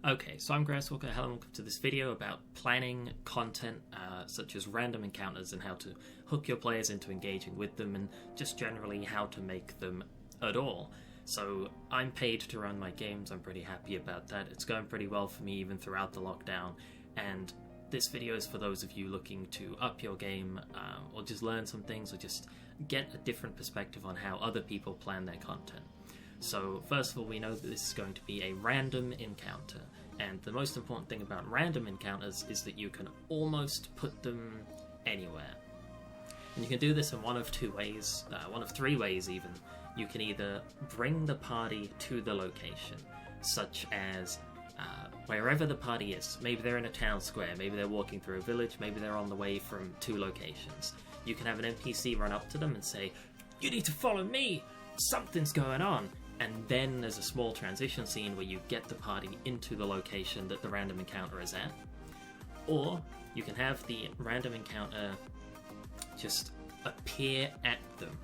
Okay, so I'm Grasswalker. Hello and welcome to this video about planning content such as random encounters and how to hook your players into engaging with them, and just generally how to make them at all. So I'm paid to run my games. I'm pretty happy about that. It's going pretty well for me even throughout the lockdown, and this video is for those of you looking to up your game or just learn some things or just get a different perspective on how other people plan their content. So first of all, we know that this is going to be a random encounter, and the most important thing about random encounters is that you can almost put them anywhere. And you can do this in one of two ways, one of three ways even. You can either bring the party to the location, such as wherever the party is. Maybe they're in a town square, maybe they're walking through a village, maybe they're on the way from two locations. You can have an NPC run up to them and say, "You need to follow me! Something's going on!" And then there's a small transition scene where you get the party into the location that the random encounter is at. Or you can have the random encounter just appear at them.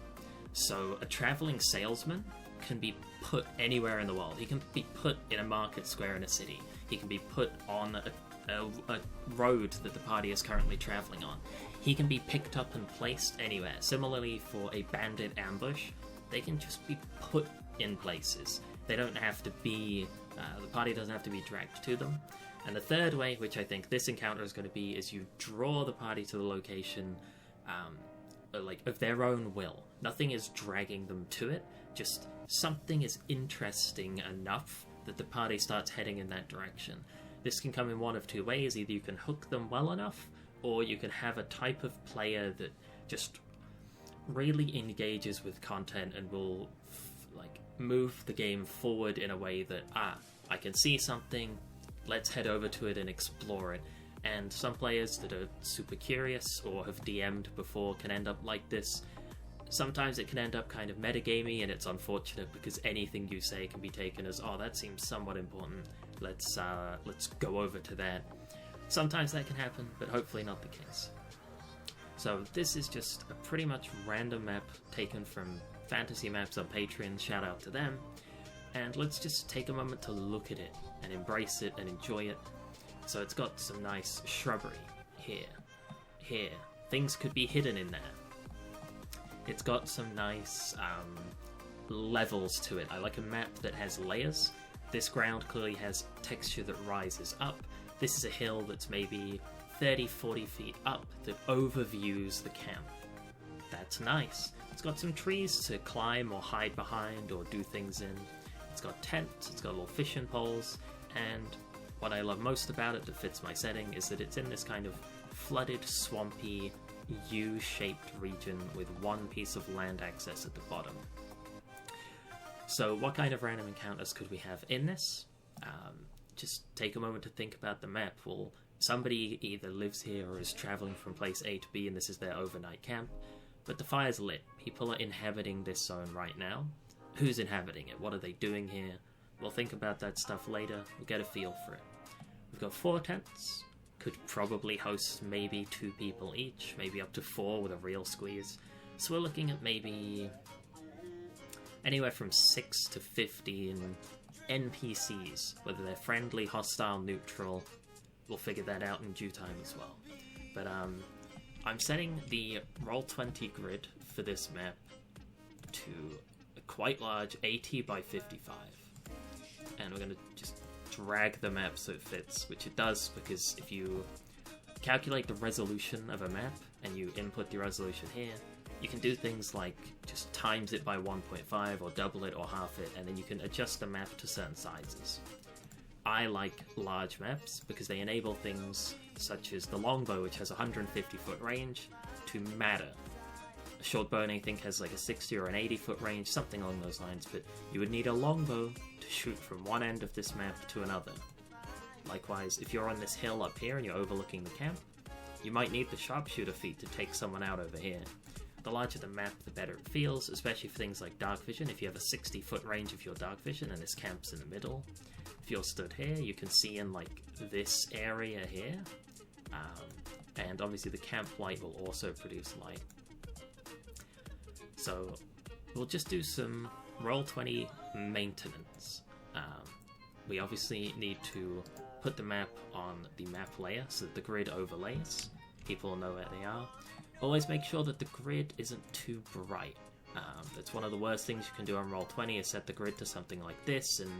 So a traveling salesman can be put anywhere in the world. He can be put in a market square in a city. He can be put on a road that the party is currently traveling on. He can be picked up and placed anywhere. Similarly, for a bandit ambush, they can just be put in places. They don't have to be, the party doesn't have to be dragged to them. And the third way, which I think this encounter is going to be, is you draw the party to the location of their own will. Nothing is dragging them to it, just something is interesting enough that the party starts heading in that direction. This can come in one of two ways. Either you can hook them well enough, or you can have a type of player that just really engages with content and will move the game forward in a way that, I can see something, let's head over to it and explore it. And some players that are super curious or have DM'd before can end up like this. Sometimes it can end up kind of metagamey, and it's unfortunate because anything you say can be taken as, that seems somewhat important, let's go over to that. Sometimes that can happen, but hopefully not the case. So this is just a pretty much random map taken from Fantasy Maps on Patreon, shout out to them, and let's just take a moment to look at it and embrace it and enjoy it. So it's got some nice shrubbery here, things could be hidden in there. It's got some nice levels to it. I like a map that has layers. This ground clearly has texture that rises up. This is a hill that's maybe 30-40 feet up that overviews the camp. That's nice. It's got some trees to climb or hide behind or do things in. It's got tents, it's got little fishing poles, and what I love most about it that fits my setting is that it's in this kind of flooded, swampy, U-shaped region with one piece of land access at the bottom. So what kind of random encounters could we have in this? Just take a moment to think about the map. Well, somebody either lives here or is traveling from place A to B and this is their overnight camp. But the fire's lit. People are inhabiting this zone right now. Who's inhabiting it? What are they doing here? We'll think about that stuff later. We'll get a feel for it. We've got 4 tents. Could probably host maybe 2 people each. Maybe up to 4 with a real squeeze. So we're looking at maybe anywhere from 6 to 15 NPCs. Whether they're friendly, hostile, neutral. We'll figure that out in due time as well. But I'm setting the Roll20 grid for this map to a quite large 80 by 55. And we're going to just drag the map so it fits, which it does because if you calculate the resolution of a map and you input the resolution here, you can do things like just times it by 1.5 or double it or half it, and then you can adjust the map to certain sizes. I like large maps because they enable things such as the longbow, which has a 150-foot range, to matter. A short bow, I think, has like a 60 or an 80-foot range, something along those lines, but you would need a longbow to shoot from one end of this map to another. Likewise, if you're on this hill up here and you're overlooking the camp, you might need the sharpshooter feat to take someone out over here. The larger the map, the better it feels, especially for things like dark vision. If you have a 60-foot range of your dark vision and this camp's in the middle, if you're stood here, you can see in like this area here, and obviously the camp light will also produce light. So we'll just do some Roll20 maintenance. we obviously need to put the map on the map layer so that the grid overlays. People know where they are. Always make sure that the grid isn't too bright. That's one of the worst things you can do on Roll20 is set the grid to something like this, and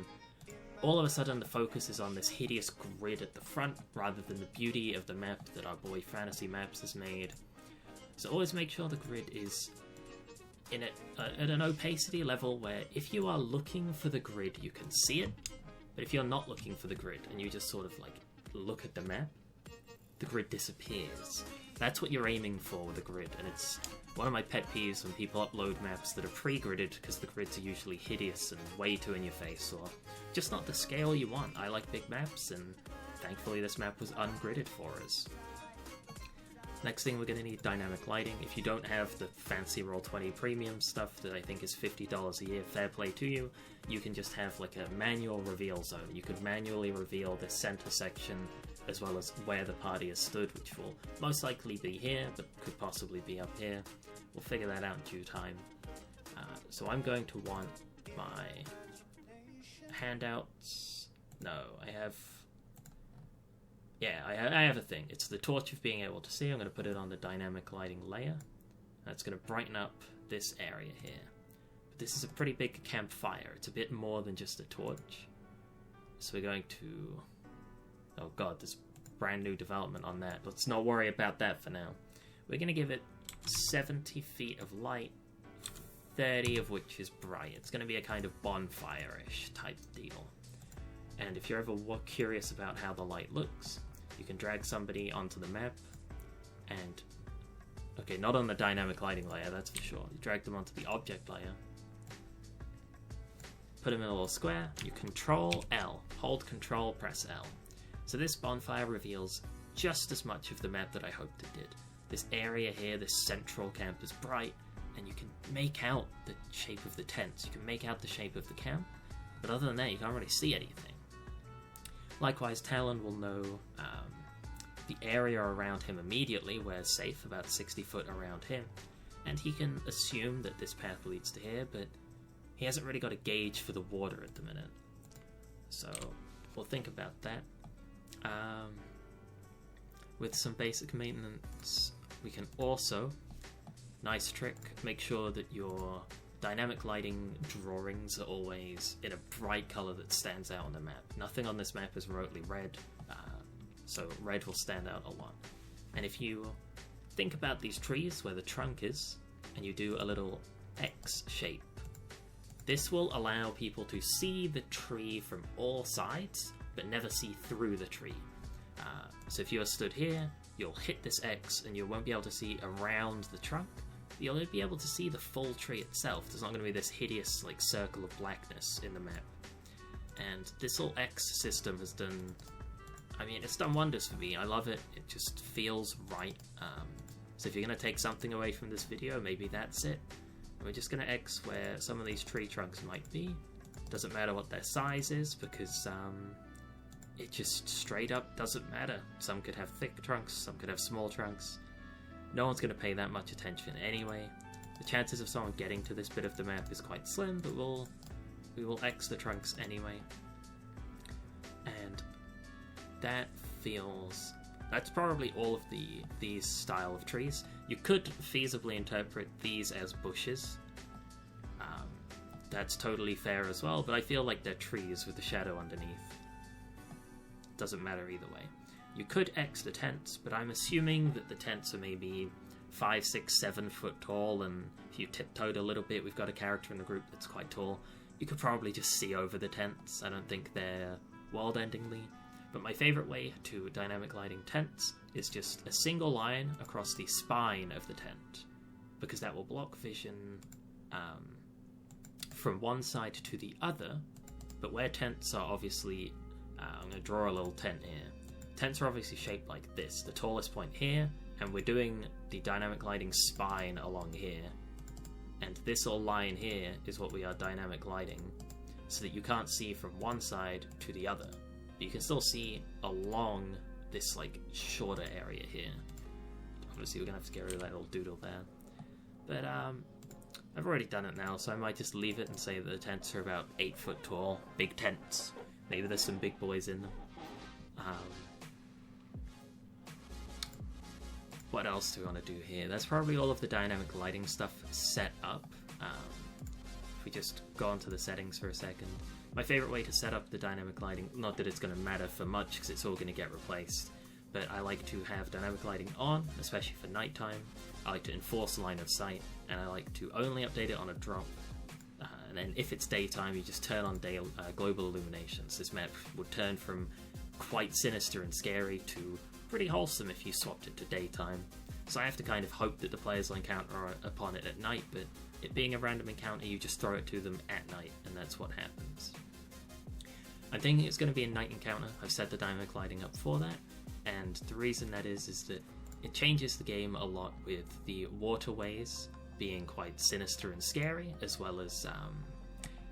all of a sudden the focus is on this hideous grid at the front rather than the beauty of the map that our boy Fantasy Maps has made. So always make sure the grid is in at an opacity level where if you are looking for the grid you can see it, but if you're not looking for the grid and you just sort of like look at the map, the grid disappears. That's what you're aiming for with a grid, and it's one of my pet peeves when people upload maps that are pre-gridded because the grids are usually hideous and way too in your face, or just not the scale you want. I like big maps, and thankfully this map was ungridded for us. Next thing, we're going to need dynamic lighting. If you don't have the fancy Roll20 premium stuff that I think is $50 a year, fair play to you, you can just have like a manual reveal zone. You could manually reveal the center section as well as where the party has stood, which will most likely be here, but could possibly be up here. We'll figure that out in due time. So I'm going to want my handouts. No, I have... Yeah, I have a thing. It's the torch of being able to see. I'm going to put it on the dynamic lighting layer. That's going to brighten up this area here. But this is a pretty big campfire. It's a bit more than just a torch. So we're going to... Oh god, there's brand new development on that. Let's not worry about that for now. We're going to give it 70 feet of light, 30 of which is bright. It's going to be a kind of bonfire-ish type deal. And if you're ever curious about how the light looks, you can drag somebody onto the map and... Okay, not on the dynamic lighting layer, that's for sure. You drag them onto the object layer, put them in a little square, you control L, hold control, press L. So this bonfire reveals just as much of the map that I hoped it did. This area here, this central camp is bright, and you can make out the shape of the tents, you can make out the shape of the camp, but other than that you can't really see anything. Likewise, Talon will know the area around him immediately, where safe, about 60 foot around him, and he can assume that this path leads to here, but he hasn't really got a gauge for the water at the minute. So we'll think about that. With some basic maintenance, we can also, nice trick, make sure that your dynamic lighting drawings are always in a bright color that stands out on the map. Nothing on this map is remotely red, so red will stand out a lot. And if you think about these trees where the trunk is, and you do a little X shape, this will allow people to see the tree from all sides, but never see through the tree. So if you're stood here, you'll hit this X and you won't be able to see around the trunk. You'll only be able to see the full tree itself. There's not going to be this hideous like circle of blackness in the map. And this little X system has done... I mean, it's done wonders for me. I love it. It just feels right. So if you're going to take something away from this video, maybe that's it. We're just going to X where some of these tree trunks might be. Doesn't matter what their size is, because it just straight up doesn't matter. Some could have thick trunks, some could have small trunks. No one's going to pay that much attention anyway. The chances of someone getting to this bit of the map is quite slim, but we will X the trunks anyway. And that feels... That's probably all of these style of trees. You could feasibly interpret these as bushes. That's totally fair as well, but I feel like they're trees with the shadow underneath. Doesn't matter either way. You could X the tents, but I'm assuming that the tents are maybe 5, 6, 7 foot tall, and if you tiptoed a little bit, we've got a character in the group that's quite tall, you could probably just see over the tents. I don't think they're world-endingly. But my favourite way to dynamic lighting tents is just a single line across the spine of the tent, because that will block vision from one side to the other, but where tents are obviously... I'm going to draw a little tent here. Tents are obviously shaped like this, the tallest point here, and we're doing the dynamic lighting spine along here. And this little line here is what we are dynamic lighting, so that you can't see from one side to the other. But you can still see along this like shorter area here. Obviously we're going to have to get rid of that little doodle there. But I've already done it now, so I might just leave it and say that the tents are about 8 foot tall, big tents. Maybe there's some big boys in them. What else do we want to do here? That's probably all of the dynamic lighting stuff set up. If we just go onto the settings for a second. My favorite way to set up the dynamic lighting, not that it's going to matter for much because it's all going to get replaced, but I like to have dynamic lighting on, especially for nighttime. I like to enforce line of sight, and I like to only update it on a drop. And then if it's daytime, you just turn on global illuminations. This map would turn from quite sinister and scary to pretty wholesome if you swapped it to daytime. So I have to kind of hope that the players will encounter upon it at night, but it being a random encounter, you just throw it to them at night, and that's what happens. I'm thinking it's going to be a night encounter. I've set the dynamic lighting up for that, and the reason that is that it changes the game a lot with the waterways being quite sinister and scary, as well as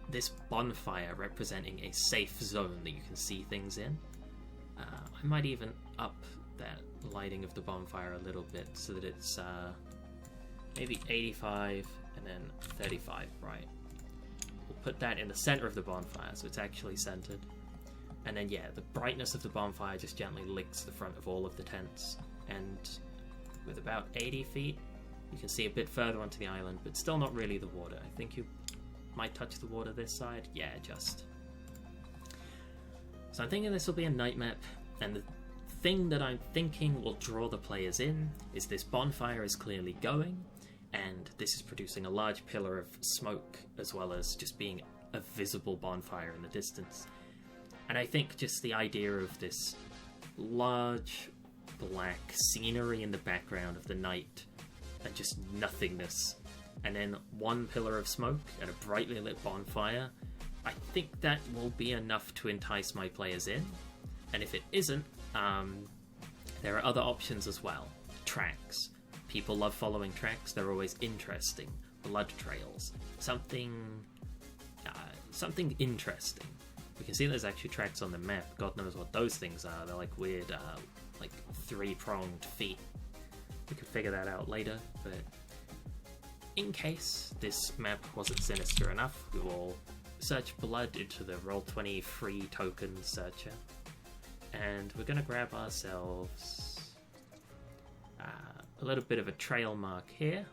this bonfire representing a safe zone that you can see things in. I might even up that lighting of the bonfire a little bit so that it's maybe 85 and then 35 bright. We'll put that in the center of the bonfire so it's actually centered. And then yeah, the brightness of the bonfire just gently licks the front of all of the tents, and with about 80 feet you can see a bit further onto the island, but still not really the water. I think you might touch the water this side. Yeah, just. So I'm thinking this will be a night map, and the thing that I'm thinking will draw the players in is this bonfire is clearly going, and this is producing a large pillar of smoke, as well as just being a visible bonfire in the distance. And I think just the idea of this large black scenery in the background of the night and just nothingness, and then one pillar of smoke and a brightly lit bonfire, I think that will be enough to entice my players in. And if it isn't, there are other options as well. Tracks. People love following tracks. They're always interesting. Blood trails. Something interesting. We can see there's actually tracks on the map. God knows what those things are. They're like weird, like three-pronged feet. We could figure that out later, but in case this map wasn't sinister enough, we will search blood into the Roll20 free token searcher, and we're going to grab ourselves a little bit of a trail mark here.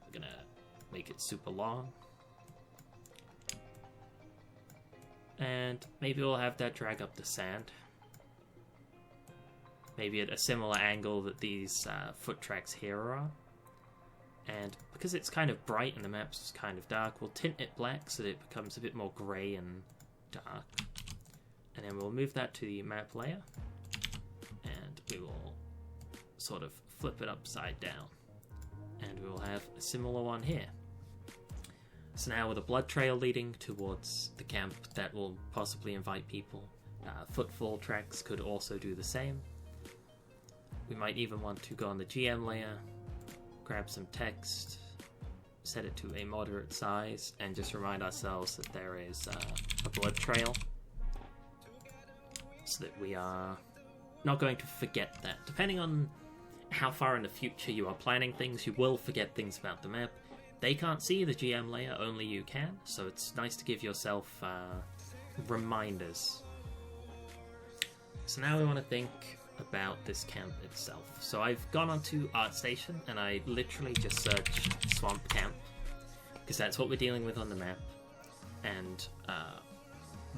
We're going to make it super long, and maybe we'll have that drag up the sand, maybe at a similar angle that these foot tracks here are. And because it's kind of bright and the map's kind of dark, we'll tint it black so that it becomes a bit more grey and dark. And then we'll move that to the map layer, and we will sort of flip it upside down. And we will have a similar one here. So now with a blood trail leading towards the camp, that will possibly invite people. Footfall tracks could also do the same. We might even want to go on the GM layer, grab some text, set it to a moderate size, and just remind ourselves that there is a blood trail, so that we are not going to forget that. Depending on how far in the future you are planning things, you will forget things about the map. They can't see the GM layer, only you can, so it's nice to give yourself reminders. So now we want to think about this camp itself. So I've gone onto ArtStation and I literally just searched Swamp Camp, because that's what we're dealing with on the map. And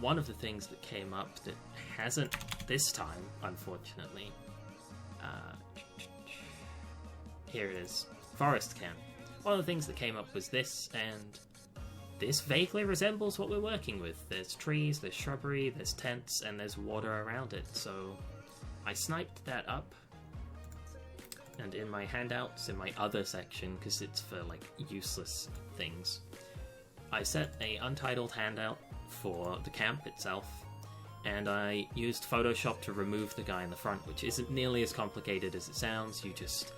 one of the things that came up that hasn't this time, unfortunately, here it is, Forest Camp. One of the things that came up was this, and this vaguely resembles what we're working with. There's trees, there's shrubbery, there's tents, and there's water around it. So I sniped that up, and in my handouts, in my other section, because it's for like useless things, I set a untitled handout for the camp itself, and I used Photoshop to remove the guy in the front, which isn't nearly as complicated as it sounds. You just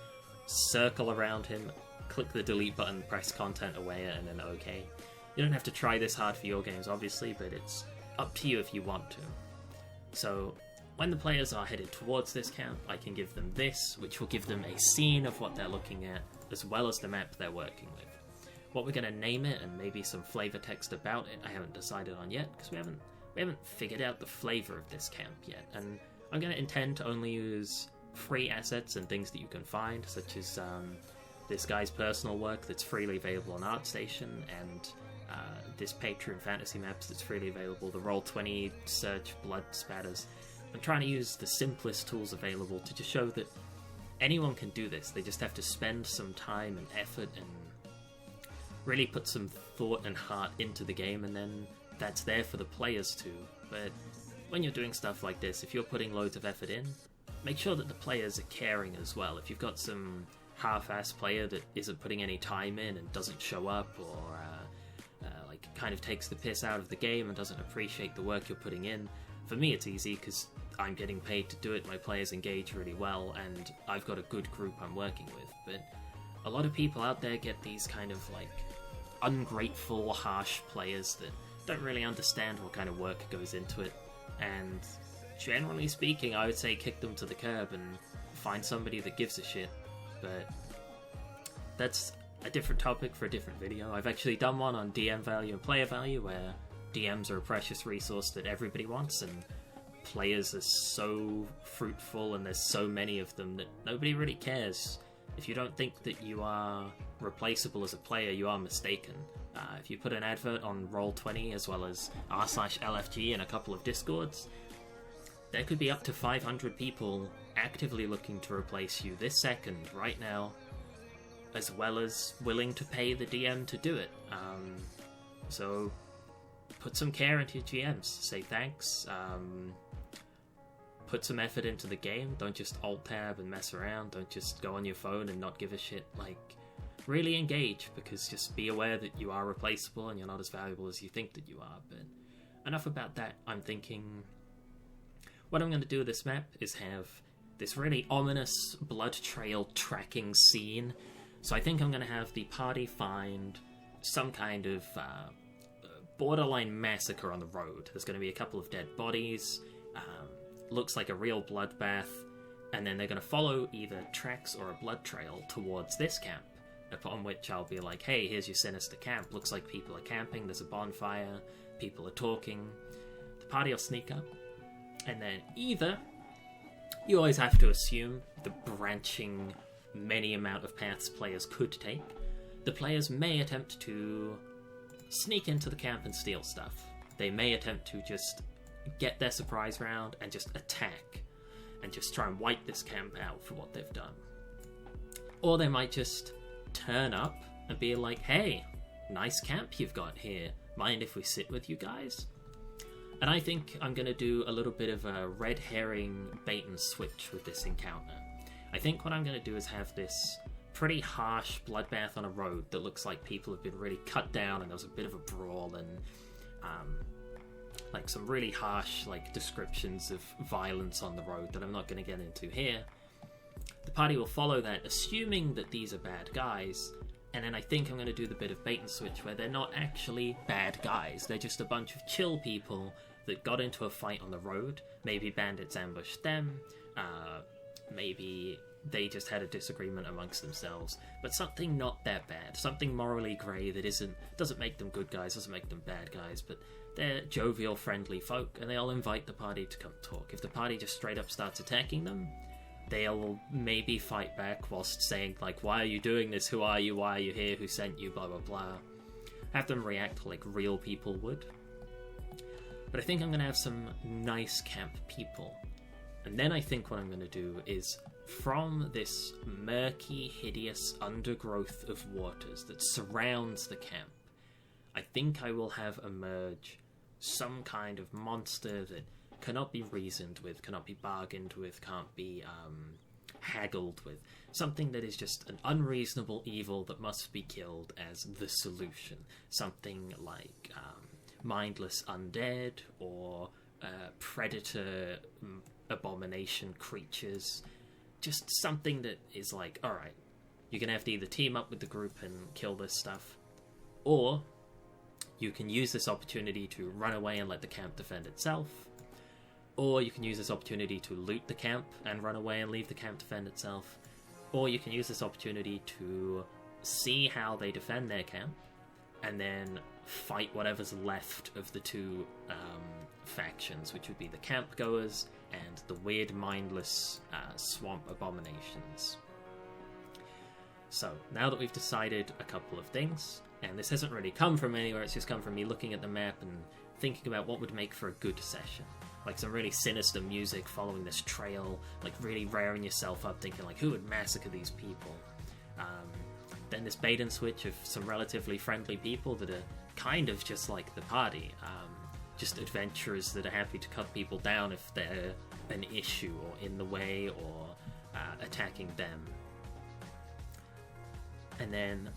circle around him, click the delete button, press content away, and then OK. You don't have to try this hard for your games, obviously, but it's up to you if you want to. So when the players are headed towards this camp, I can give them this, which will give them a scene of what they're looking at, as well as the map they're working with. What we're going to name it and maybe some flavor text about it, I haven't decided on yet, because we haven't figured out the flavor of this camp yet. And I'm going to intend to only use free assets and things that you can find, such as this guy's personal work that's freely available on ArtStation, and this Patreon fantasy maps that's freely available, the Roll20 search blood spatters. I'm trying to use the simplest tools available to just show that anyone can do this. They just have to spend some time and effort and really put some thought and heart into the game, and then that's there for the players too. But when you're doing stuff like this, if you're putting loads of effort in, make sure that the players are caring as well. If you've got some half-ass player that isn't putting any time in and doesn't show up, or like kind of takes the piss out of the game and doesn't appreciate the work you're putting in, for me it's easy because I'm getting paid to do it, my players engage really well, and I've got a good group I'm working with. But a lot of people out there get these kind of like ungrateful, harsh players that don't really understand what kind of work goes into it, and generally speaking, I would say kick them to the curb and find somebody that gives a shit. But that's a different topic for a different video. I've actually done one on DM value and player value, where DMs are a precious resource that everybody wants, and players are so fruitful and there's so many of them that nobody really cares. If you don't think that you are replaceable as a player, you are mistaken. If you put an advert on Roll20 as well as r/LFG in a couple of Discords, there could be up to 500 people actively looking to replace you this second, right now, as well as willing to pay the DM to do it. So put some care into your GMs. Say thanks. Put some effort into the game. Don't just alt-tab and mess around. Don't just go on your phone and not give a shit. Like, really engage, because just be aware that you are replaceable and you're not as valuable as you think that you are. But enough about that. I'm thinking what I'm going to do with this map is have this really ominous blood trail tracking scene. So I think I'm going to have the party find some kind of borderline massacre on the road. There's going to be a couple of dead bodies. Looks like a real bloodbath. And then they're going to follow either tracks or a blood trail towards this camp, upon which I'll be like, hey, here's your sinister camp. Looks like people are camping. There's a bonfire. People are talking. The party will sneak up. And then either, you always have to assume the branching many amount of paths players could take, the players may attempt to sneak into the camp and steal stuff. They may attempt to just get their surprise round and just attack and just try and wipe this camp out for what they've done. Or they might just turn up and be like, hey, nice camp you've got here. Mind if we sit with you guys? And I think I'm going to do a little bit of a red herring bait and switch with this encounter. I think what I'm going to do is have this pretty harsh bloodbath on a road that looks like people have been really cut down and there was a bit of a brawl, and like some really harsh like descriptions of violence on the road that I'm not going to get into here. The party will follow that, assuming that these are bad guys, and then I think I'm going to do the bit of bait and switch where they're not actually bad guys. They're just a bunch of chill people that got into a fight on the road. Maybe bandits ambushed them, maybe they just had a disagreement amongst themselves, but something not that bad, something morally grey that doesn't make them good guys, doesn't make them bad guys, but they're jovial, friendly folk, and they'll invite the party to come talk. If the party just straight up starts attacking them, they'll maybe fight back whilst saying, like, why are you doing this? Who are you? Why are you here? Who sent you? Blah, blah, blah. Have them react like real people would. But I think I'm going to have some nice camp people. And then I think what I'm going to do is, from this murky, hideous undergrowth of waters that surrounds the camp, I think I will have emerge some kind of monster that cannot be reasoned with, cannot be bargained with, can't be haggled with. Something that is just an unreasonable evil that must be killed as the solution. Something like mindless undead or predator abomination creatures. Just something that is like, alright, you're going to have to either team up with the group and kill this stuff, or you can use this opportunity to run away and let the camp defend itself, or you can use this opportunity to loot the camp and run away and leave the camp defend itself, or you can use this opportunity to see how they defend their camp, and then fight whatever's left of the two factions, which would be the camp goers and the weird, mindless swamp abominations. So, now that we've decided a couple of things, and this hasn't really come from anywhere, it's just come from me looking at the map and thinking about what would make for a good session. Like some really sinister music following this trail, like really rearing yourself up, thinking like, who would massacre these people? Then this bait and switch of some relatively friendly people that are kind of just like the party. Just adventurers that are happy to cut people down if they're an issue or in the way or attacking them. And then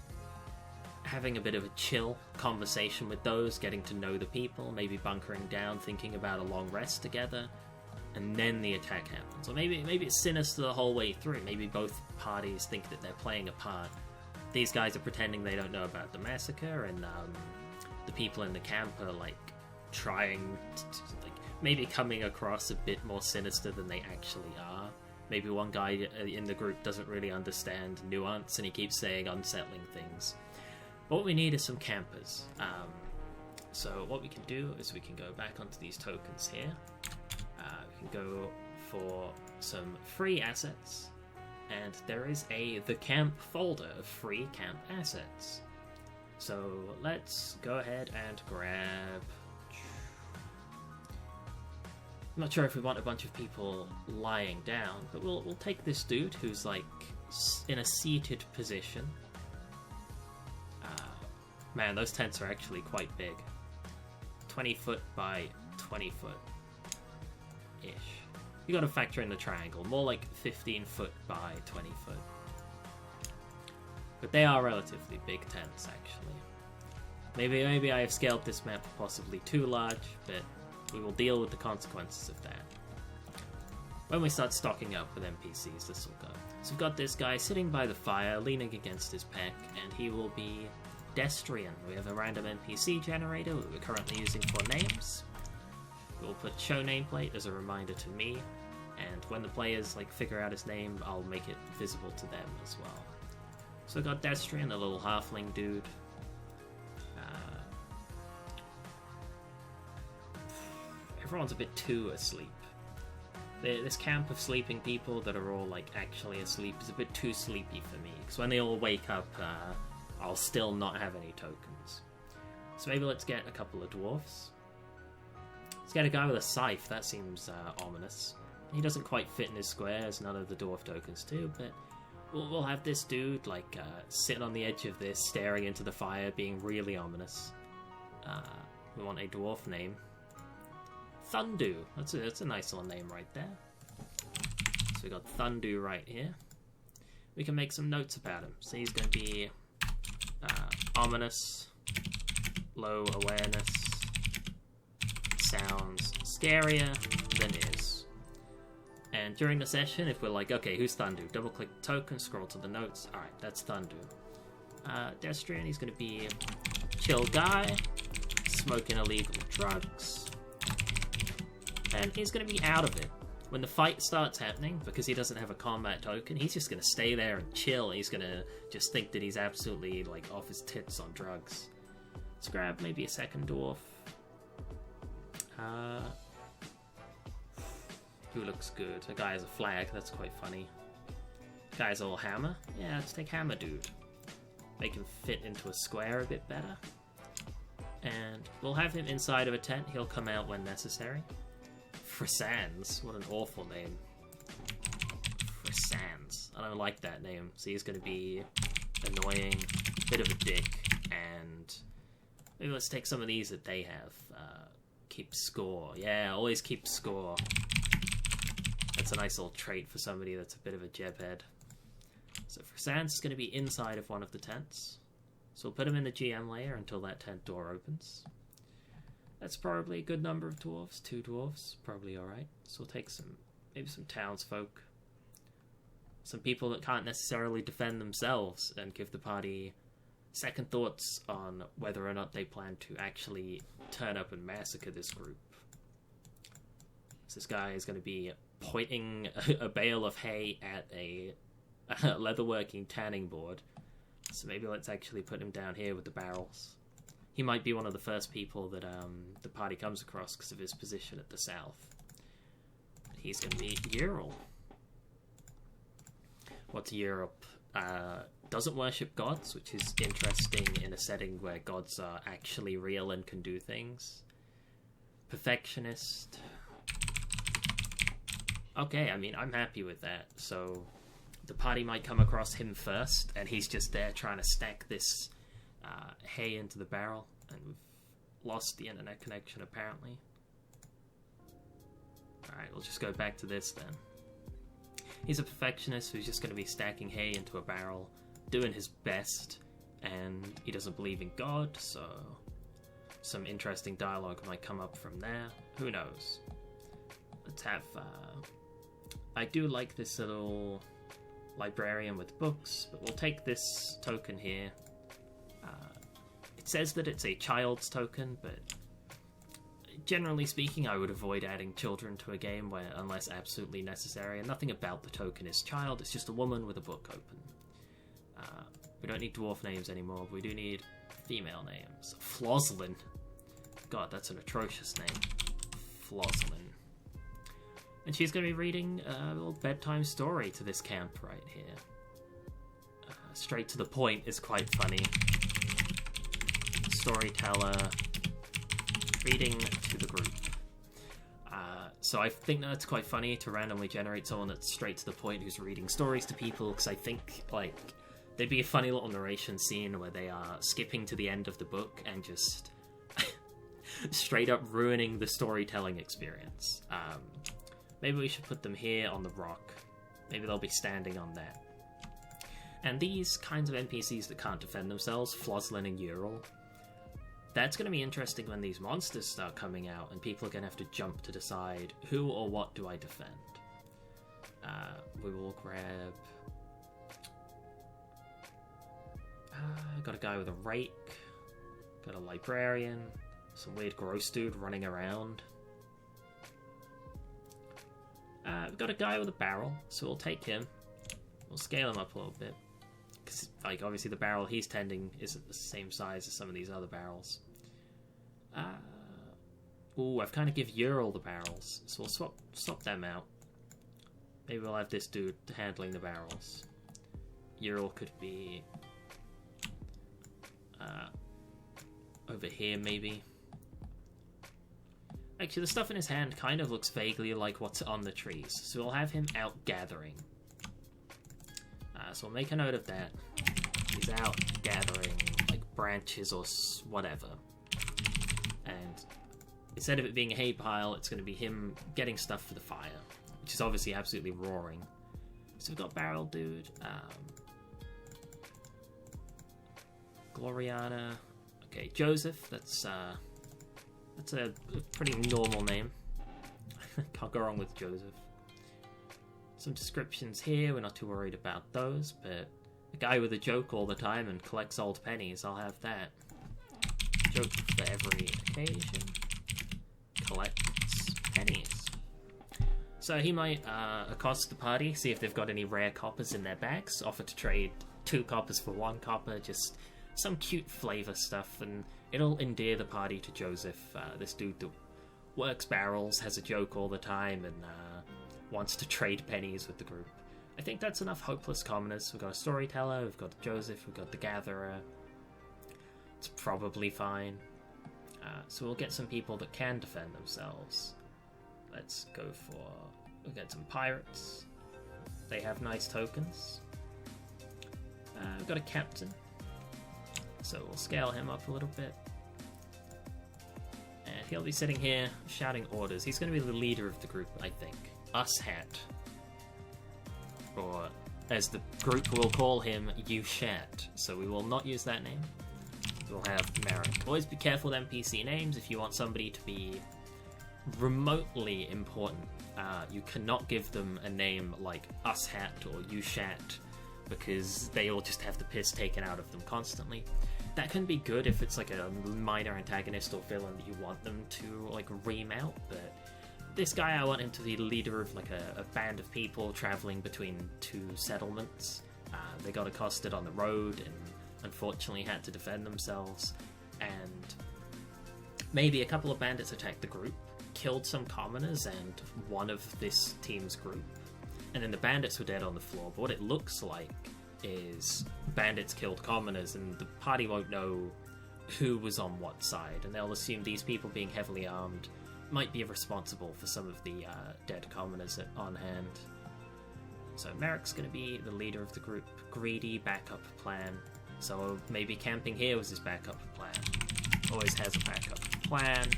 having a bit of a chill conversation with those, getting to know the people, maybe bunkering down, thinking about a long rest together, and then the attack happens. Or maybe it's sinister the whole way through. Maybe both parties think that they're playing a part. These guys are pretending they don't know about the massacre, and the people in the camp are like trying to, like, maybe coming across a bit more sinister than they actually are. Maybe one guy in the group doesn't really understand nuance and he keeps saying unsettling things. What we need is some campers. So what we can do is we can go back onto these tokens here. We can go for some free assets. And there is the camp folder of free camp assets. So let's go ahead and grab... I'm not sure if we want a bunch of people lying down, but we'll take this dude who's like in a seated position. Man, those tents are actually quite big. 20 foot by 20 foot-ish. You gotta factor in the triangle, more like 15 foot by 20 foot. But they are relatively big tents, actually. Maybe I have scaled this map possibly too large, but we will deal with the consequences of that. When we start stocking up with NPCs, this will go. So we've got this guy sitting by the fire, leaning against his pack, and he will be Destrian. We have a random NPC generator that we're currently using for names. We'll put show nameplate as a reminder to me, and when the players figure out his name, I'll make it visible to them as well. So we've got Destrian, the little halfling dude. Everyone's a bit too asleep. This camp of sleeping people that are all actually asleep is a bit too sleepy for me, because when they all wake up, I'll still not have any tokens. So maybe let's get a couple of dwarfs. Let's get a guy with a scythe, that seems ominous. He doesn't quite fit in his square, as none of the dwarf tokens do, but we'll have this dude sitting on the edge of this, staring into the fire, being really ominous. We want a dwarf name. Thundu. That's a nice little name right there. So we got Thundu right here. We can make some notes about him. So he's going to be ominous, low awareness, sounds scarier than is. And during the session, if we're like, okay, who's Thundu? Double click the token, scroll to the notes. Alright, that's Thundu. Destrian, he's going to be a chill guy, smoking illegal drugs. And he's going to be out of it. When the fight starts happening, because he doesn't have a combat token, he's just going to stay there and chill. He's going to just think that he's absolutely off his tits on drugs. Let's grab maybe a second dwarf. Who looks good? A guy has a flag, that's quite funny. Guy's a little hammer? Yeah, let's take hammer dude. Make him fit into a square a bit better. And we'll have him inside of a tent. He'll come out when necessary. Frissans, what an awful name. Frissans. I don't like that name. So he's going to be annoying, bit of a dick, and maybe let's take some of these that they have. Keep score. Yeah, always keep score. That's a nice little trait for somebody that's a bit of a jebhead. So Frissans is going to be inside of one of the tents. So we'll put him in the GM layer until that tent door opens. That's probably a good number of dwarves. 2 dwarves, probably alright. So we'll take maybe some townsfolk. Some people that can't necessarily defend themselves and give the party second thoughts on whether or not they plan to actually turn up and massacre this group. So this guy is going to be pointing a bale of hay at a leatherworking tanning board. So maybe let's actually put him down here with the barrels. he might be one of the first people that the party comes across because of his position at the south. He's going to be Ural. What's Europe? Doesn't worship gods, which is interesting in a setting where gods are actually real and can do things. Perfectionist. Okay, I mean, I'm happy with that. So the party might come across him first, and he's just there trying to stack this hay into the barrel, and we've lost the internet connection apparently. Alright, we'll just go back to this then. He's a perfectionist who's just going to be stacking hay into a barrel, doing his best, and he doesn't believe in God, so some interesting dialogue might come up from there. Who knows? Let's have... I do like this little librarian with books, but we'll take this token here. It says that it's a child's token, but generally speaking, I would avoid adding children to a game where, unless absolutely necessary, and nothing about the token is child, it's just a woman with a book open. We don't need dwarf names anymore, but we do need female names. Floslin. God, that's an atrocious name. Floslin. And she's going to be reading a little bedtime story to this camp right here. Straight to the point is quite funny. Storyteller reading to the group. So I think that's quite funny to randomly generate someone that's straight to the point who's reading stories to people, because I think like there'd be a funny little narration scene where they are skipping to the end of the book and just straight up ruining the storytelling experience. Maybe we should put them here on the rock. Maybe they'll be standing on that. And these kinds of NPCs that can't defend themselves, Floslin and Ural, that's going to be interesting when these monsters start coming out and people are going to have to jump to decide who or what do I defend. We will grab... got a guy with a rake, got a librarian, some weird gross dude running around. We've got a guy with a barrel, so we'll take him. We'll scale him up a little bit. Because, like, obviously the barrel he's tending isn't the same size as some of these other barrels. Ooh, I've kind of give Ural the barrels, so we'll swap them out. Maybe we'll have this dude handling the barrels. Ural could be... over here, maybe. Actually, the stuff in his hand kind of looks vaguely like what's on the trees, so we'll have him out gathering. So we'll make a note of that. He's out gathering, like, branches or whatever. And instead of it being a hay pile, it's going to be him getting stuff for the fire, which is obviously absolutely roaring. So we've got Barrel Dude, Gloriana, okay, Joseph, that's a pretty normal name. Can't go wrong with Joseph. Some descriptions here, we're not too worried about those, but a guy with a joke all the time and collects old pennies, I'll have that. Joke for every occasion. Collects pennies. So he might accost the party, see if they've got any rare coppers in their bags, offer to trade 2 coppers for 1 copper, just some cute flavor stuff, and it'll endear the party to Joseph, this dude that works barrels, has a joke all the time, and wants to trade pennies with the group. I think that's enough hopeless commoners. We've got a storyteller, we've got Joseph, we've got the gatherer. It's probably fine. So we'll get some people that can defend themselves. Let's go for... we'll get some pirates. They have nice tokens. We've got a captain. So we'll scale him up a little bit. And he'll be sitting here shouting orders. He's going to be the leader of the group, I think. Us Hat. Or, as the group will call him, You Shat. So we will not use that name. We'll have Merrick. Always be careful with NPC names if you want somebody to be remotely important. You cannot give them a name like Us Hat or You Shat, because they will just have the piss taken out of them constantly. That can be good if it's like a minor antagonist or villain that you want them to like ream out, but this guy, I want him to be the leader of like a band of people traveling between 2 settlements. They got accosted on the road and unfortunately had to defend themselves. and maybe a couple of bandits attacked the group, killed some commoners and one of this team's group, and then the bandits were dead on the floor. But what it looks like is bandits killed commoners, and the party won't know who was on what side, and they'll assume these people being heavily armed might be responsible for some of the dead commoners on hand. So Merrick's going to be the leader of the group. Greedy backup plan. So maybe camping here was his backup plan. Always has a backup plan.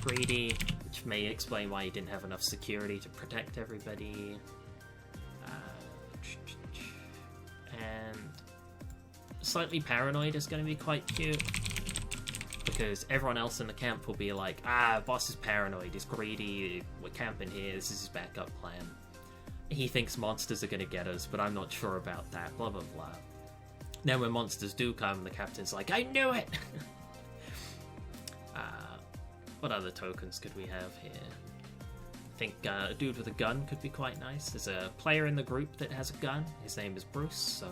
Greedy, which may explain why he didn't have enough security to protect everybody. And slightly paranoid is going to be quite cute, because everyone else in the camp will be like, boss is paranoid, he's greedy, we're camping here, this is his backup plan. He thinks monsters are going to get us, but I'm not sure about that, blah blah blah. Then when monsters do come, the captain's like, I knew it! What other tokens could we have here? I think a dude with a gun could be quite nice. There's a player in the group that has a gun. His name is Bruce, so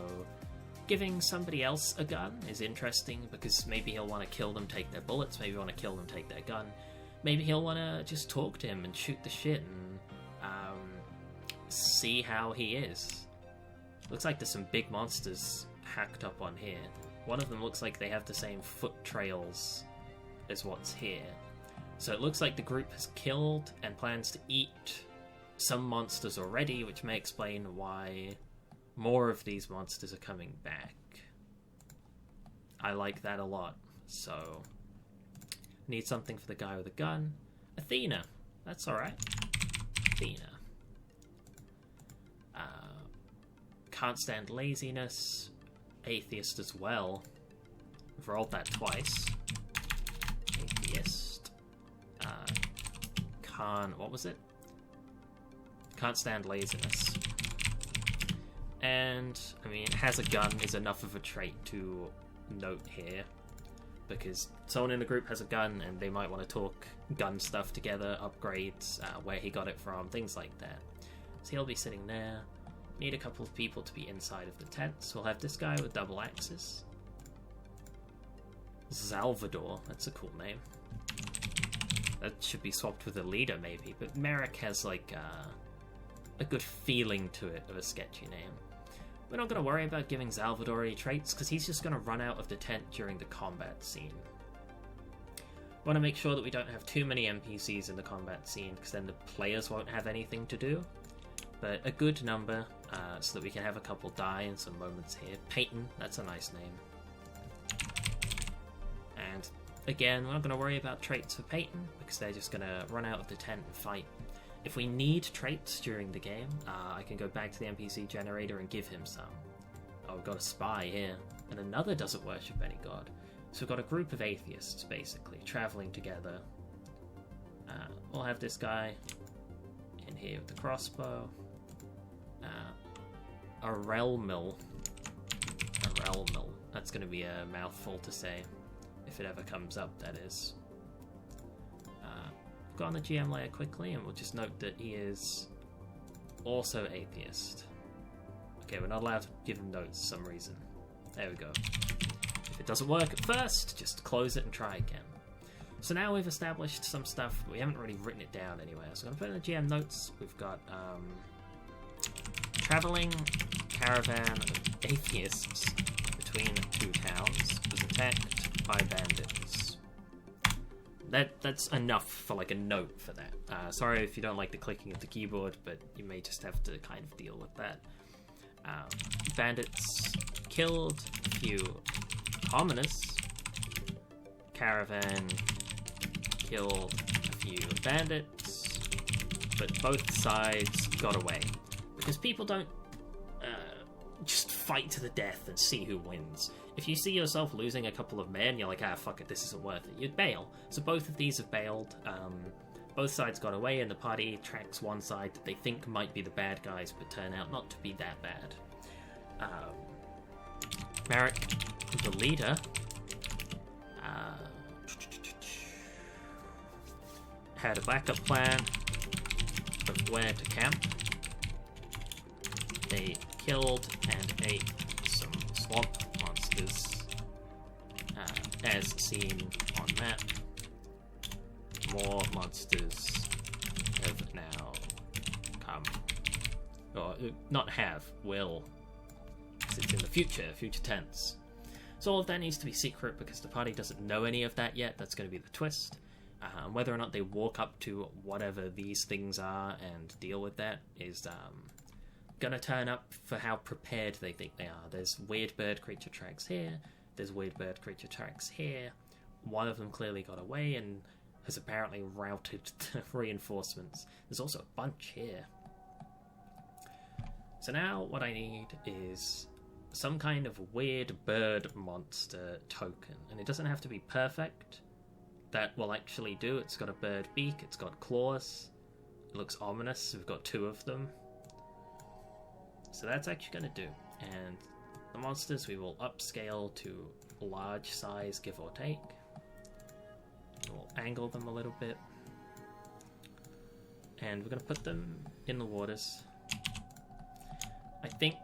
giving somebody else a gun is interesting, because maybe he'll want to kill them, take their bullets, maybe he'll want to kill them, take their gun. Maybe he'll want to just talk to him and shoot the shit and see how he is. Looks like there's some big monsters hacked up on here. One of them looks like they have the same foot trails as what's here. So it looks like the group has killed and plans to eat some monsters already, which may explain why more of these monsters are coming back. I like that a lot. So, need something for the guy with a gun. Athena. That's alright. Athena. Can't stand laziness. Atheist as well. I've rolled that twice. Atheist. What was it? Can't stand laziness. And, I mean, has a gun is enough of a trait to note here, because someone in the group has a gun and they might want to talk gun stuff together, upgrades, where he got it from, things like that. So he'll be sitting there. Need a couple of people to be inside of the tents. We'll have this guy with double axes. Salvador, that's a cool name. That should be swapped with a leader, maybe, but Merrick has, like, a good feeling to it of a sketchy name. We're not going to worry about giving Salvador any traits, because he's just going to run out of the tent during the combat scene. We want to make sure that we don't have too many NPCs in the combat scene, because then the players won't have anything to do. But a good number, so that we can have a couple die in some moments here. Peyton, that's a nice name. And again, we're not going to worry about traits for Peyton, because they're just going to run out of the tent and fight. If we need traits during the game, I can go back to the NPC generator and give him some. Oh, we've got a spy here, and another doesn't worship any god. So we've got a group of atheists, basically, traveling together. We'll have this guy in here with the crossbow. A ROLL mill. A ROLL mill. That's going to be a mouthful to say, if it ever comes up, that is. Go on the GM layer quickly, and we'll just note that he is also atheist. Okay, we're not allowed to give him notes for some reason. There we go. If it doesn't work at first, just close it and try again. So now we've established some stuff, but we haven't really written it down anywhere. So I'm going to put in the GM notes. We've got traveling caravan of atheists between two towns was attacked by bandits. That's enough for like a note for that. Sorry if you don't like the clicking of the keyboard, but you may just have to kind of deal with that. Bandits killed a few commoners. Caravan killed a few bandits, but both sides got away. Because people don't just fight to the death and see who wins. If you see yourself losing a couple of men, you're like, fuck it, this isn't worth it. You'd bail. So both of these have bailed. Both sides got away, and the party tracks one side that they think might be the bad guys, but turn out not to be that bad. Merrick, the leader, had a backup plan of where to camp. They killed and ate some swamp monsters. as seen on map, more monsters have now come. Or, not have, will. It's in the future tense. So all of that needs to be secret because the party doesn't know any of that yet. That's going to be the twist. Whether or not they walk up to whatever these things are and deal with that is going to turn up for how prepared they think they are. There's weird bird creature tracks here. There's weird bird creature tracks here. One of them clearly got away and has apparently routed reinforcements. There's also a bunch here. So now what I need is some kind of weird bird monster token. And it doesn't have to be perfect. That will actually do. It's got a bird beak, it's got claws. It looks ominous. We've got 2 of them. So that's actually going to do. And the monsters we will upscale to large size, give or take. We'll angle them a little bit. And we're going to put them in the waters. I think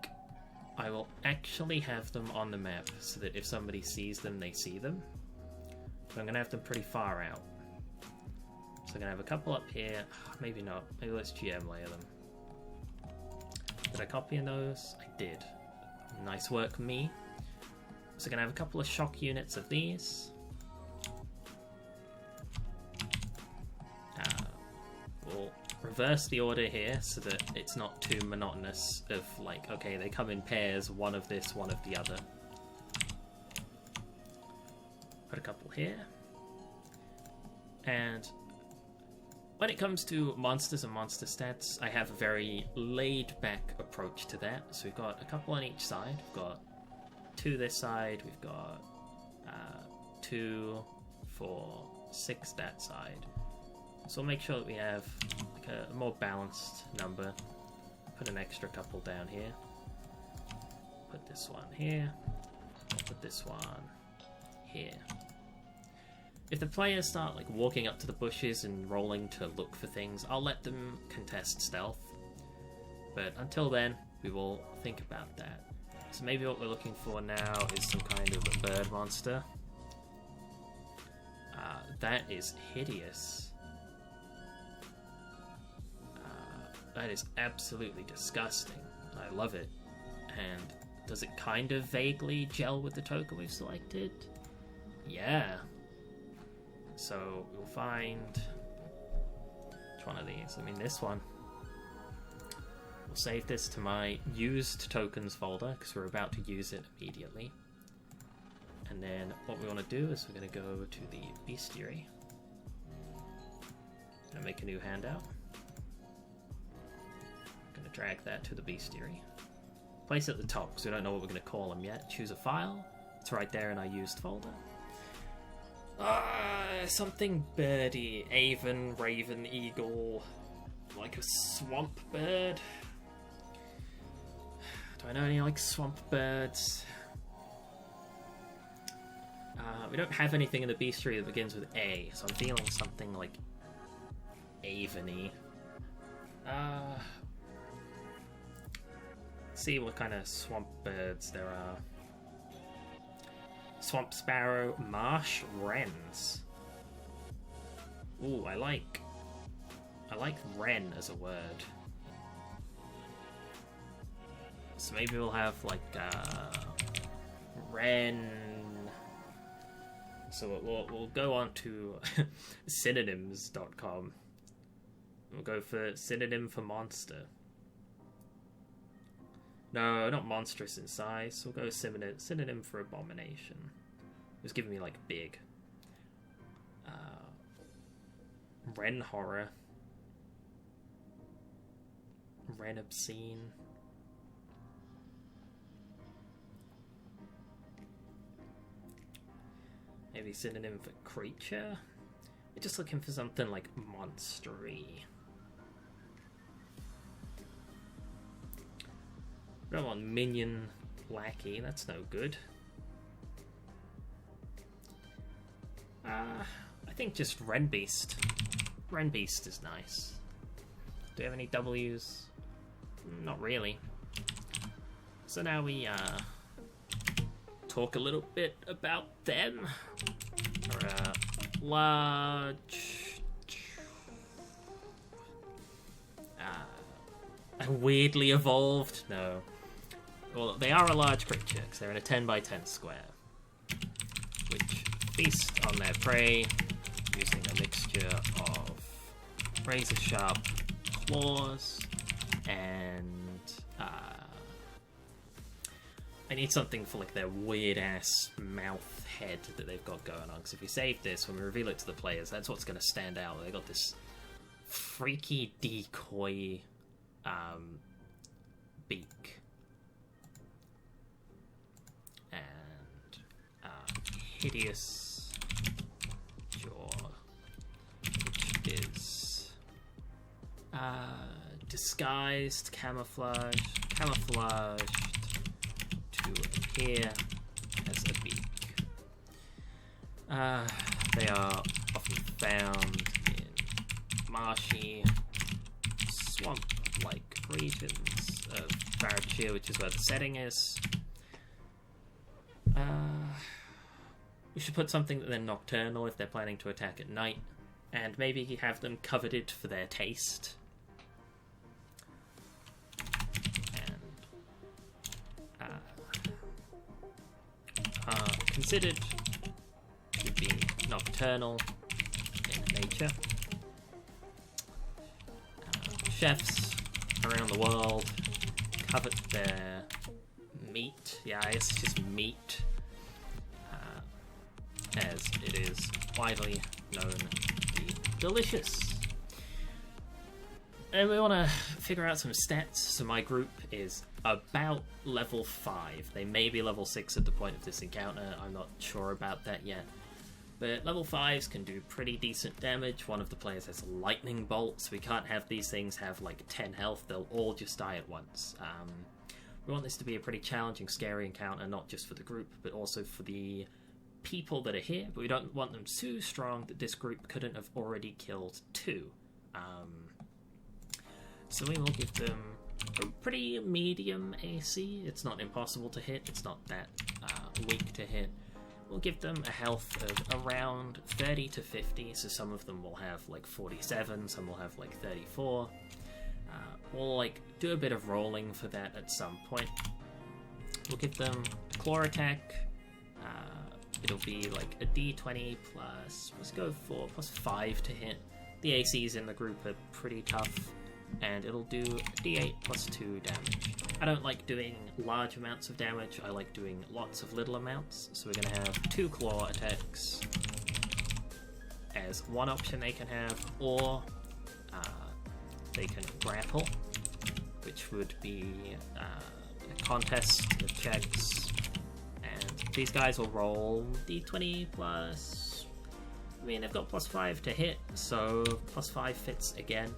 I will actually have them on the map so that if somebody sees them, they see them. But I'm going to have them pretty far out. So I'm going to have a couple up here. Maybe not. Maybe let's GM layer them. Did I copy those? I did. Nice work, me. So I'm going to have a couple of shock units of these. We'll reverse the order here so that it's not too monotonous of like, okay, they come in pairs, one of this, one of the other. Put a couple here. And when it comes to monsters and monster stats, I have a very laid-back approach to that. So we've got a couple on each side. We've got 2 this side. We've got 2, 4, 6 that side. So we'll make sure that we have like a more balanced number. Put an extra couple down here. Put this one here. Put this one here. If the players start like walking up to the bushes and rolling to look for things, I'll let them contest stealth. But until then, we will think about that. So maybe what we're looking for now is some kind of a bird monster. That is hideous. That is absolutely disgusting. I love it. And does it kind of vaguely gel with the token we've selected? Yeah. So we'll find which one of these. I mean, this one. We'll save this to my used tokens folder because we're about to use it immediately. And then what we want to do is we're going to go to the bestiary. Gonna make a new handout. Gonna drag that to the bestiary. Place it at the top because we don't know what we're going to call them yet. Choose a file. It's right there in our used folder. Something birdy. Avon, raven, eagle. Like a swamp bird. Do I know any like swamp birds? We don't have anything in the bestiary that begins with A, so I'm feeling something like Avon-y. See what kind of swamp birds there are. Swamp sparrow, marsh wrens. Ooh, I like wren as a word. So maybe we'll have like wren. So we'll go on to synonyms.com. We'll go for synonym for monster. No, not monstrous in size. We'll go synonym for abomination. It was giving me like big. Wren horror. Wren obscene. Maybe synonym for creature. We're just looking for something like monstery. We don't want minion lackey, that's no good. I think just Wren Beast. Wren Beast is nice. Do we have any W's? Not really. So now we talk a little bit about them. Large... weirdly evolved? No. Well, they are a large creature, because they're in a 10 by 10 square, which feast on their prey using a mixture of razor-sharp claws and I need something for like their weird-ass mouth head that they've got going on, because if we save this, when we reveal it to the players, that's what's going to stand out. They got this freaky decoy beak and hideous jaw, which is disguised, camouflaged to appear as a beak. They are often found in marshy, swamp-like regions of Barragshire, which is where the setting is. We should put something that they're nocturnal if they're planning to attack at night, and maybe have them coveted for their taste. And considered to be nocturnal in nature. Chefs around the world covet their meat. Yeah, it's just meat, as it is widely known to be delicious. And we want to figure out some stats. So my group is about level 5. They may be level 6 at the point of this encounter. I'm not sure about that yet. But level 5s can do pretty decent damage. One of the players has a lightning bolt, so we can't have these things have like 10 health. They'll all just die at once. We want this to be a pretty challenging, scary encounter, not just for the group, but also for the people that are here. But we don't want them too strong that this group couldn't have already killed 2. So we will give them a pretty medium AC. It's not impossible to hit. It's not that weak to hit. We'll give them a health of around 30 to 50, so some of them will have like 47, some will have like 34. We'll like do a bit of rolling for that at some point. We'll give them claw attack. It'll be like a d20 plus, let's go for plus 5 to hit. The ACs in the group are pretty tough, and it'll do d8 plus 2 damage. I don't like doing large amounts of damage, I like doing lots of little amounts, so we're going to have 2 claw attacks as one option they can have, or they can grapple, which would be a contest of checks, and these guys will roll d20 plus, I mean they've got plus 5 to hit, so plus 5 fits again.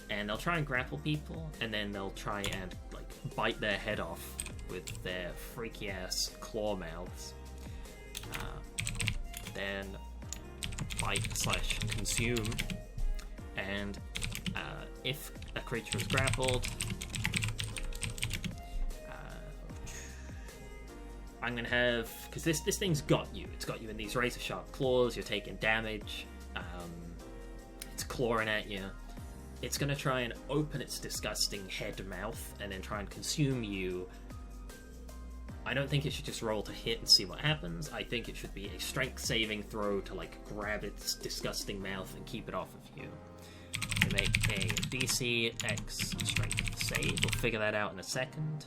And they'll try and grapple people, and then they'll try and like bite their head off with their freaky ass claw mouths. Then bite/consume, and if a creature is grappled, I'm gonna have, because this thing's got you. It's got you in these razor sharp claws. You're taking damage. It's clawing at you. It's going to try and open its disgusting head mouth and then try and consume you. I don't think it should just roll to hit and see what happens. I think it should be a strength saving throw to like grab its disgusting mouth and keep it off of you. We make a DC X strength save. We'll figure that out in a second.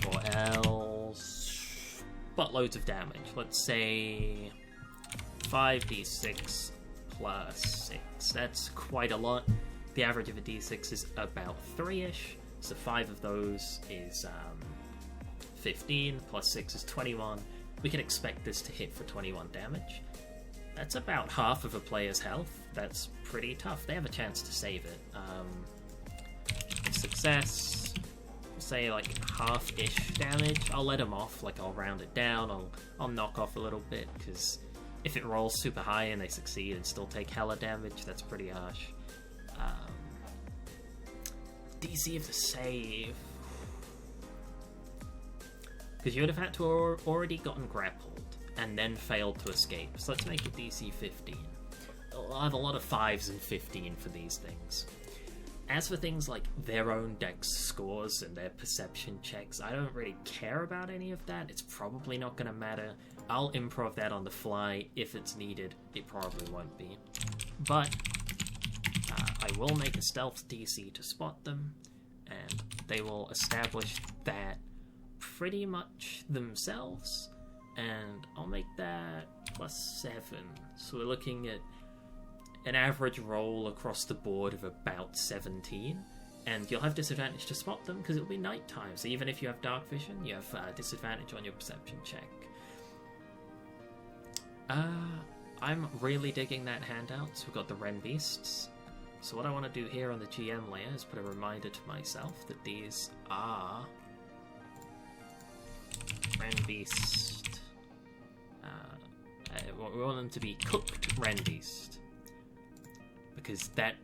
Or else buttloads of damage. Let's say 5d6 plus 6. That's quite a lot. The average of a d6 is about 3-ish, so 5 of those is 15, plus 6 is 21. We can expect this to hit for 21 damage. That's about half of a player's health. That's pretty tough. They have a chance to save it. Success, say like half-ish damage. I'll let them off, like I'll round it down, I'll knock off a little bit, because if it rolls super high and they succeed and still take hella damage, that's pretty harsh. DC of the save. because you would have had to already gotten grappled and then failed to escape. So let's make it DC 15. I'll have a lot of 5s and 15 for these things. As for things like their own dex scores and their perception checks, I don't really care about any of that. It's probably not going to matter. I'll improv that on the fly if it's needed. It probably won't be. But I will make a stealth DC to spot them, and they will establish that pretty much themselves, and I'll make that +7. So we're looking at an average roll across the board of about 17, and you'll have disadvantage to spot them because it'll be nighttime. So even if you have dark vision, you have disadvantage on your perception check. I'm really digging that handout. So we've got the Ren Beasts. So what I want to do here on the GM layer is put a reminder to myself that these are Ren Beast. We want them to be cooked Ren Beast, because that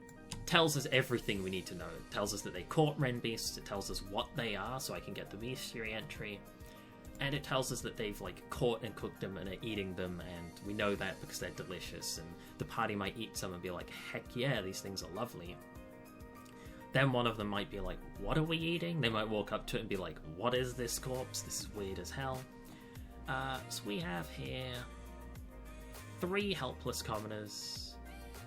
tells us everything we need to know. It tells us that they caught Ren Beasts, it tells us what they are, so I can get the bestiary entry, and it tells us that they've like caught and cooked them and are eating them, and we know that because they're delicious, and the party might eat some and be like, heck yeah, these things are lovely. Then one of them might be like, what are we eating? They might walk up to it and be like, what is this corpse? This is weird as hell. So we have here 3 helpless commoners.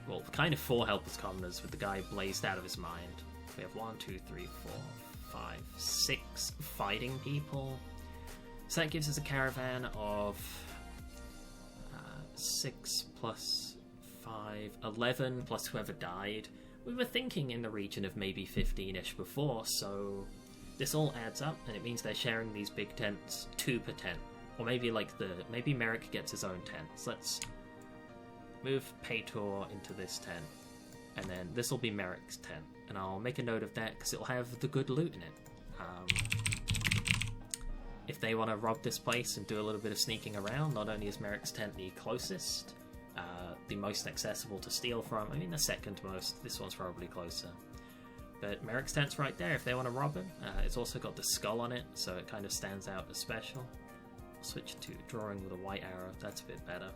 Well, kind of 4 helpless commoners with the guy blazed out of his mind. We have 1, 2, 3, 4, 5, 6 fighting people. So that gives us a caravan of 6 plus 5, 11 plus whoever died. We were thinking in the region of maybe 15-ish before, so this all adds up, and it means they're sharing these big tents 2 per tent. Or maybe maybe Merrick gets his own tent. So let's move Paytor into this tent, and then this will be Merrick's tent, and I'll make a note of that because it'll have the good loot in it. If they want to rob this place and do a little bit of sneaking around, not only is Merrick's tent the closest, the most accessible to steal from, I mean the second most, this one's probably closer, but Merrick's tent's right there if they want to rob him. It's also got the skull on it, so it kind of stands out as special. I'll switch to drawing with a white arrow, that's a bit better.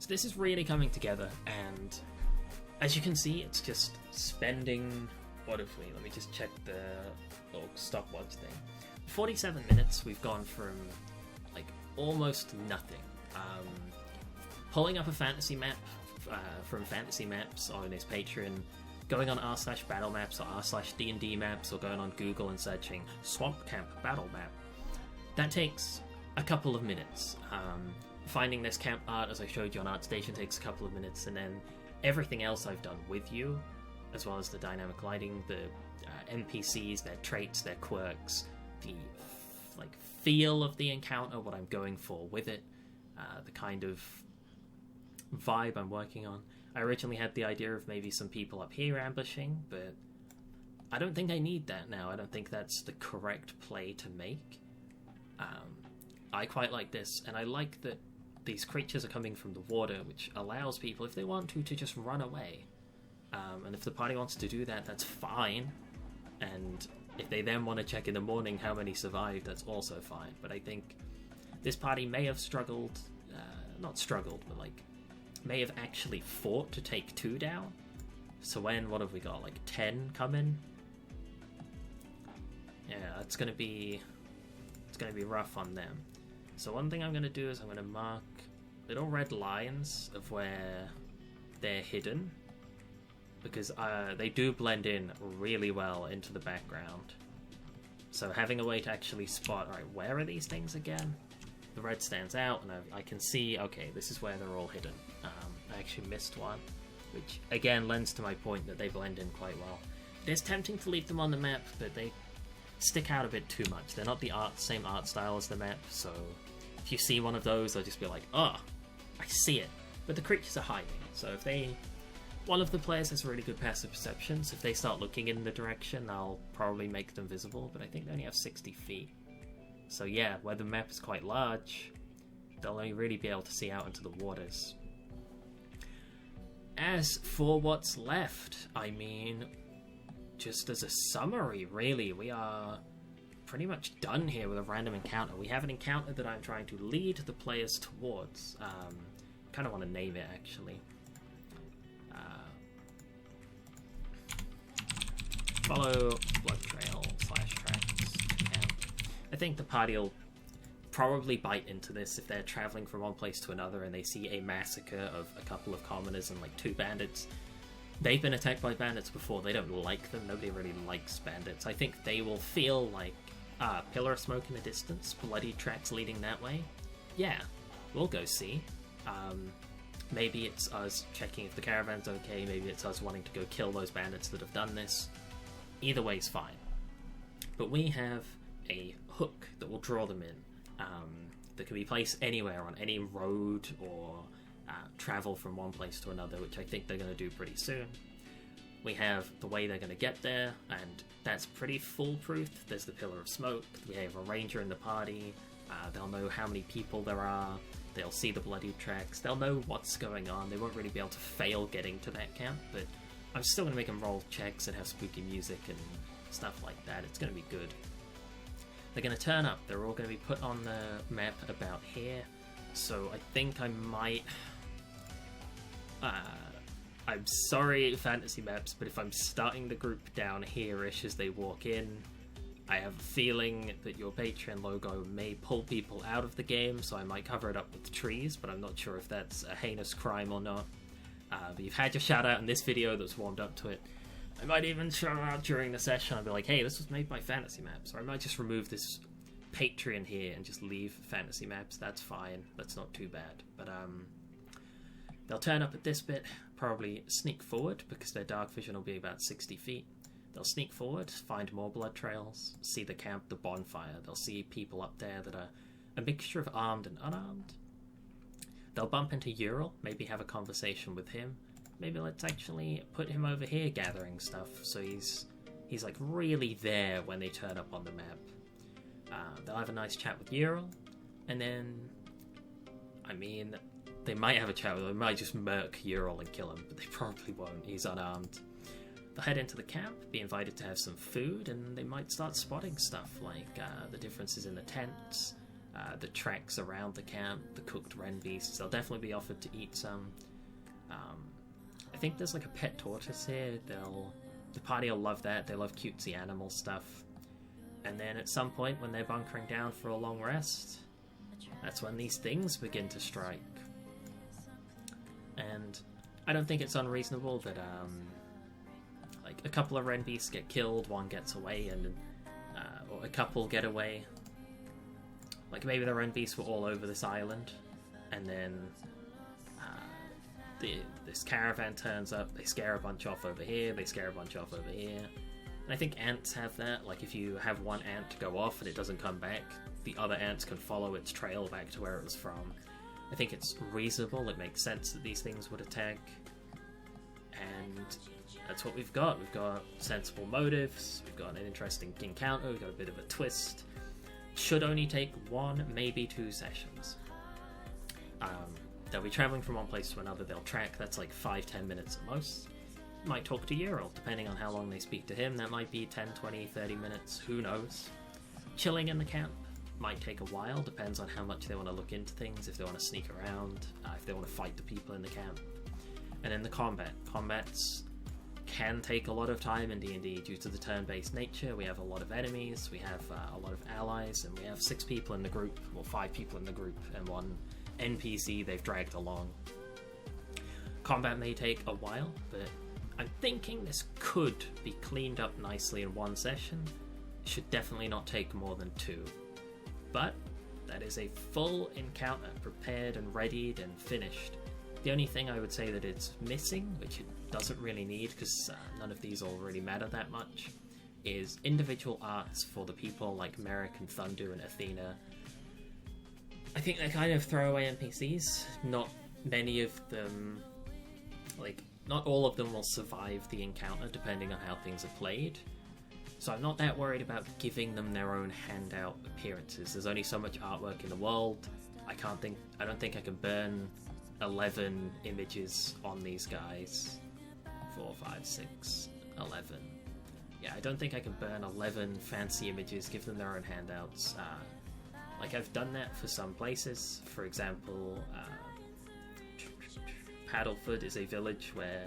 So this is really coming together, and as you can see, it's just spending, what if we, let me just check the little stopwatch thing. 47 minutes, we've gone from like almost nothing. Pulling up a fantasy map from Fantasy Maps on his Patreon, going on r/battle maps or r/D&D maps, or going on Google and searching Swamp Camp Battle Map. That takes a couple of minutes. Finding this camp art, as I showed you on ArtStation, takes a couple of minutes, and then everything else I've done with you, as well as the dynamic lighting, the NPCs, their traits, their quirks, the feel of the encounter, what I'm going for with it, the kind of vibe I'm working on. I originally had the idea of maybe some people up here ambushing, but I don't think I need that now. I don't think that's the correct play to make. I quite like this, and I like that these creatures are coming from the water, which allows people, if they want to just run away. And if the party wants to do that, that's fine. And if they then want to check in the morning how many survived, that's also fine. But I think this party may have struggled, not struggled, but may have actually fought to take 2 down. So what have we got, 10 coming? Yeah, it's gonna be rough on them. So one thing I'm gonna do is I'm gonna mark little red lines of where they're hidden, because they do blend in really well into the background. So having a way to actually spot, alright, where are these things again? The red stands out, and I can see, okay, this is where they're all hidden. I actually missed one, which again lends to my point that they blend in quite well. It is tempting to leave them on the map, but they stick out a bit too much. They're not the same art style as the map, so if you see one of those, I'll just be like, oh, I see it. But the creatures are hiding, so if one of the players has really good passive perception, so if they start looking in the direction, I'll probably make them visible, but I think they only have 60 feet. So yeah, where the map is quite large, they'll only really be able to see out into the waters. As for what's left, I mean, just as a summary, really, we are pretty much done here with a random encounter. We have an encounter that I'm trying to lead the players towards. Kind of want to name it, actually. Follow blood trail / tracks. I think the party will probably bite into this if they're traveling from one place to another and they see a massacre of a couple of commoners and like 2 bandits. They've been attacked by bandits before. They don't like them. Nobody really likes bandits. I think they will feel like, pillar of smoke in the distance, bloody tracks leading that way. Yeah, we'll go see. Maybe it's us checking if the caravan's okay. Maybe it's us wanting to go kill those bandits that have done this. Either way's fine. But we have a hook that will draw them in. That can be placed anywhere on any road or travel from one place to another, which I think they're going to do pretty soon. We have the way they're going to get there, and that's pretty foolproof. There's the pillar of smoke. We have a ranger in the party. They'll know how many people there are. They'll see the bloody tracks. They'll know what's going on. They won't really be able to fail getting to that camp, but I'm still going to make them roll checks and have spooky music and stuff like that. It's going to be good. They're going to turn up. They're all going to be put on the map about here. So I think I might... I'm sorry, fantasy maps, but if I'm starting the group down here-ish as they walk in, I have a feeling that your Patreon logo may pull people out of the game, so I might cover it up with trees, but I'm not sure if that's a heinous crime or not. But you've had your shout out in this video that's warmed up to it. I might even shout out during the session. I'll be like, hey, this was made by Fantasy Maps. Or I might just remove this Patreon here and just leave Fantasy Maps. That's fine. That's not too bad. But they'll turn up at this bit, probably sneak forward because their dark vision will be about 60 feet. They'll sneak forward, find more blood trails, see the camp, the bonfire. They'll see people up there that are a mixture of armed and unarmed. They'll bump into Ural, maybe have a conversation with him. Maybe let's actually put him over here gathering stuff, so he's like really there when they turn up on the map. They'll have a nice chat with Ural, and then, I mean, they might have a chat with him. They might just murk Ural and kill him, but they probably won't. He's unarmed. They'll head into the camp, be invited to have some food, and they might start spotting stuff like the differences in the tents, the tracks around the camp, the cooked ren beasts. They'll definitely be offered to eat some. I think there's like a pet tortoise here. The party will love that. They love cutesy animal stuff. And then at some point when they're bunkering down for a long rest, that's when these things begin to strike. And I don't think it's unreasonable that like a couple of ren beasts get killed, one gets away, and or a couple get away. Like maybe the ren beasts were all over this island, and then this caravan turns up, they scare a bunch off over here, they scare a bunch off over here. And I think ants have that. Like if you have one ant go off and it doesn't come back, the other ants can follow its trail back to where it was from. I think it's reasonable, it makes sense that these things would attack. And that's what we've got. We've got sensible motives, we've got an interesting encounter, we've got a bit of a twist. Should only take 1, maybe 2 sessions. They'll be traveling from one place to another, they'll track, that's like 5-10 minutes at most. Might talk to Ural, depending on how long they speak to him, that might be 10, 20, 30 minutes, who knows. Chilling in the camp might take a while, depends on how much they want to look into things, if they want to sneak around, if they want to fight the people in the camp. And then the combat. Combats can take a lot of time in D&D due to the turn-based nature. We have a lot of enemies, we have a lot of allies, and we have 6 people in the group, well 5 people in the group, and 1 NPC they've dragged along. Combat may take a while, but I'm thinking this could be cleaned up nicely in 1 session. It should definitely not take more than 2. But that is a full encounter, prepared and readied and finished. The only thing I would say that it's missing, which it doesn't really need because none of these all really matter that much, is individual arts for the people like Merrick and Thunder and Athena. I think they're kind of throwaway NPCs. Not many of them, like, not all of them will survive the encounter depending on how things are played. So I'm not that worried about giving them their own handout appearances. There's only so much artwork in the world. I don't think I can burn 11 images on these guys. 4, 5, 6, 11. yeah, I don't think I can burn 11 fancy images, give them their own handouts. Like, I've done that for some places. For example, Paddleford is a village where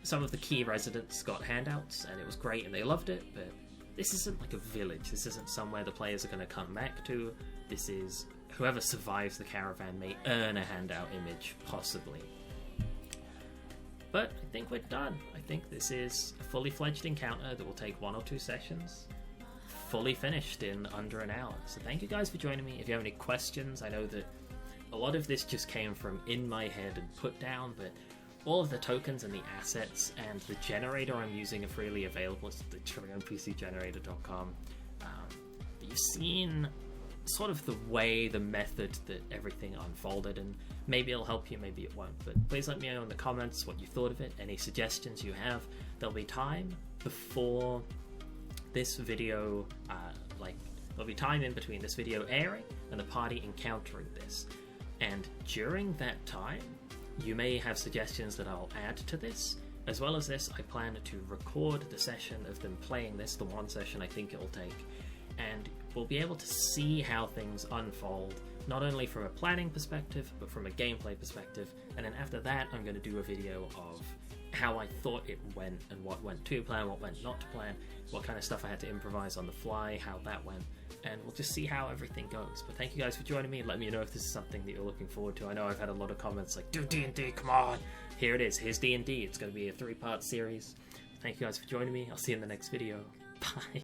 some of the key residents got handouts, and it was great, and they loved it, but this isn't like a village. This isn't somewhere the players are going to come back to. This is whoever survives the caravan may earn a handout image, possibly. But I think we're done. I think this is a fully fledged encounter that will take 1 or 2 sessions, fully finished in under an hour. So thank you guys for joining me. If you have any questions, I know that a lot of this just came from in my head and put down, but all of the tokens and the assets and the generator I'm using are freely available. It's the npcgenerator.com. You've seen sort of the way, the method that everything unfolded, and maybe it'll help you, maybe it won't. But please let me know in the comments what you thought of it, any suggestions you have. There'll be time before this video, there'll be time in between this video airing and the party encountering this. And during that time, you may have suggestions that I'll add to this. As well as this, I plan to record the session of them playing this, the 1 session I think it'll take, and we'll be able to see how things unfold, not only from a planning perspective, but from a gameplay perspective. And then after that, I'm going to do a video of how I thought it went, and what went to plan, what went not to plan, what kind of stuff I had to improvise on the fly, how that went, and we'll just see how everything goes. But thank you guys for joining me. Let me know if this is something that you're looking forward to. I know I've had a lot of comments like, do D&D, come on! Here it is, here's D&D. It's going to be a 3-part series. Thank you guys for joining me. I'll see you in the next video. Bye!